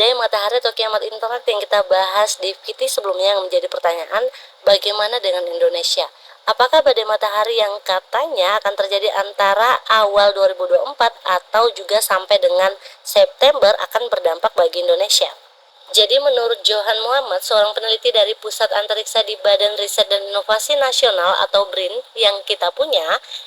Badai matahari atau kiamat internet yang kita bahas di VT sebelumnya yang menjadi pertanyaan, bagaimana dengan Indonesia? Apakah badai matahari yang katanya akan terjadi antara awal 2024 atau juga sampai dengan September akan berdampak bagi Indonesia? Jadi menurut Johan Muhammad, seorang peneliti dari Pusat Antariksa di Badan Riset dan Inovasi Nasional atau BRIN yang kita punya,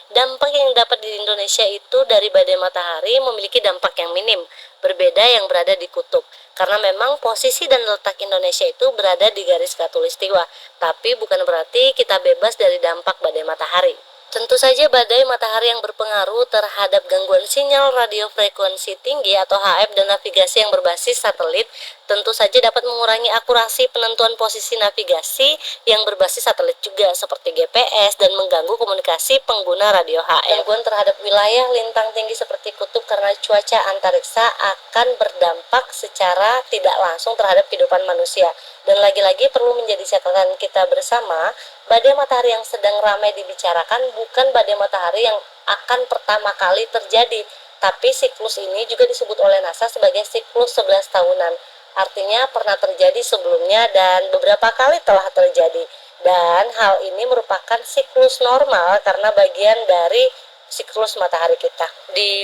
dampak yang dapat di Indonesia itu dari badai matahari memiliki dampak yang minim, berbeda yang berada di kutub. Karena memang posisi dan letak Indonesia itu berada di garis khatulistiwa, tapi bukan berarti kita bebas dari dampak badai matahari. Tentu saja badai matahari yang berpengaruh terhadap gangguan sinyal radio frekuensi tinggi atau HF dan navigasi yang berbasis satelit tentu saja dapat mengurangi akurasi penentuan posisi navigasi yang berbasis satelit juga seperti GPS dan mengganggu komunikasi pengguna radio HF. Gangguan terhadap wilayah lintang tinggi seperti kutub karena cuaca antariksa akan berdampak secara tidak langsung terhadap kehidupan manusia. Dan lagi-lagi perlu menjadi catatan kita bersama, badai matahari yang sedang ramai dibicarakan bukan badai matahari yang akan pertama kali terjadi, tapi siklus ini juga disebut oleh NASA sebagai siklus 11 tahunan. Artinya pernah terjadi sebelumnya dan beberapa kali telah terjadi. Dan hal ini merupakan siklus normal karena bagian dari siklus matahari kita.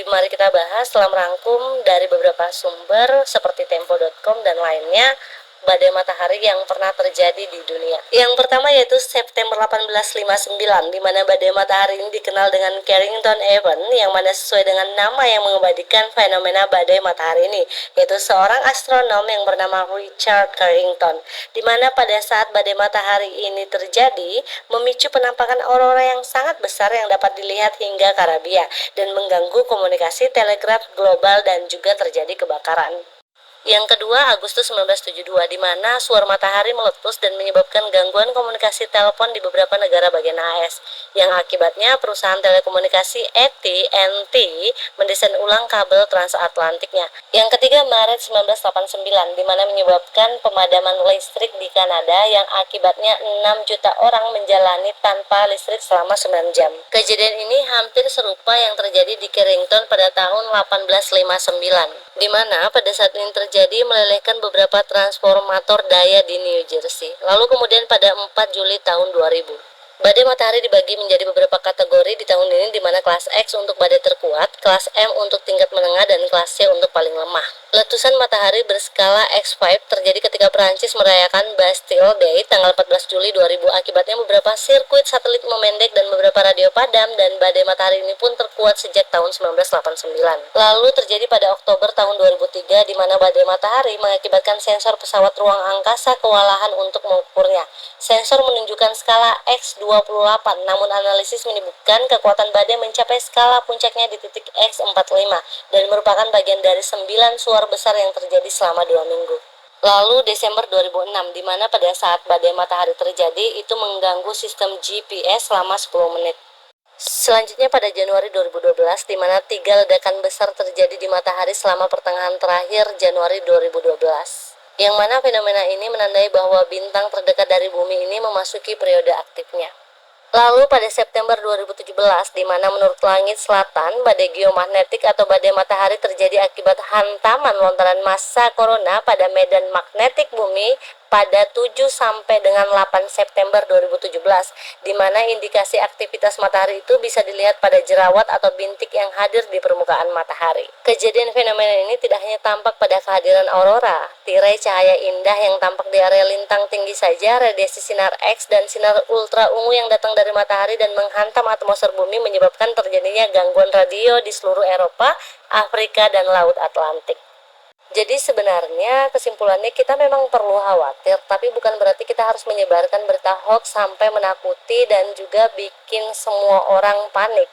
Mari kita bahas setelah merangkum dari beberapa sumber seperti tempo.com dan lainnya, badai matahari yang pernah terjadi di dunia. Yang pertama yaitu September 1859, di mana badai matahari ini dikenal dengan Carrington Event, yang mana sesuai dengan nama yang mengabadikan fenomena badai matahari ini, yaitu seorang astronom yang bernama Richard Carrington, di mana pada saat badai matahari ini terjadi, memicu penampakan aurora yang sangat besar yang dapat dilihat hingga Karibia, dan mengganggu komunikasi telegraf global dan juga terjadi kebakaran. Yang kedua, Agustus 1972, di mana suar matahari meletus dan menyebabkan gangguan komunikasi telepon di beberapa negara bagian AS, yang akibatnya perusahaan telekomunikasi AT&T mendesain ulang kabel transatlantiknya. Yang ketiga, Maret 1989, di mana menyebabkan pemadaman listrik di Kanada yang akibatnya 6 juta orang menjalani tanpa listrik selama 9 jam. Kejadian ini hampir serupa yang terjadi di Carrington pada tahun 1859. Di mana pada saat ini terjadi melelehkan beberapa transformator daya di New Jersey. Lalu kemudian pada 4 Juli tahun 2000. Badai matahari dibagi menjadi beberapa kategori di tahun ini, di mana kelas X untuk badai terkuat, kelas M untuk tingkat menengah, dan kelas C untuk paling lemah. Letusan matahari berskala X5 terjadi ketika Perancis merayakan Bastille Day tanggal 14 Juli 2000. Akibatnya beberapa sirkuit satelit memendek dan beberapa radio padam, dan badai matahari ini pun terkuat sejak tahun 1989. Lalu terjadi pada Oktober tahun 2003, di mana badai matahari mengakibatkan sensor pesawat ruang angkasa kewalahan untuk mengukurnya. Sensor menunjukkan skala X28, namun analisis menyebutkan kekuatan badai mencapai skala puncaknya di titik X45 dan merupakan bagian dari 9 suar besar yang terjadi selama 2 minggu. Lalu Desember 2006, di mana pada saat badai matahari terjadi itu mengganggu sistem GPS selama 10 menit. Selanjutnya pada Januari 2012, di mana 3 ledakan besar terjadi di matahari selama pertengahan terakhir Januari 2012. Yang mana fenomena ini menandai bahwa bintang terdekat dari bumi ini memasuki periode aktifnya. Lalu pada September 2017, di mana menurut langit selatan, badai geomagnetik atau badai matahari terjadi akibat hantaman lontaran massa corona pada medan magnetik bumi pada 7 sampai dengan 8 September 2017, di mana indikasi aktivitas matahari itu bisa dilihat pada jerawat atau bintik yang hadir di permukaan matahari. Kejadian fenomena ini tidak hanya tampak pada kehadiran aurora, tirai cahaya indah yang tampak di area lintang tinggi saja, radiasi sinar X dan sinar ultra ungu yang datang dari matahari dan menghantam atmosfer bumi menyebabkan terjadinya gangguan radio di seluruh Eropa, Afrika, dan Laut Atlantik. Jadi sebenarnya kesimpulannya kita memang perlu khawatir, tapi bukan berarti kita harus menyebarkan berita hoax sampai menakuti dan juga bikin semua orang panik.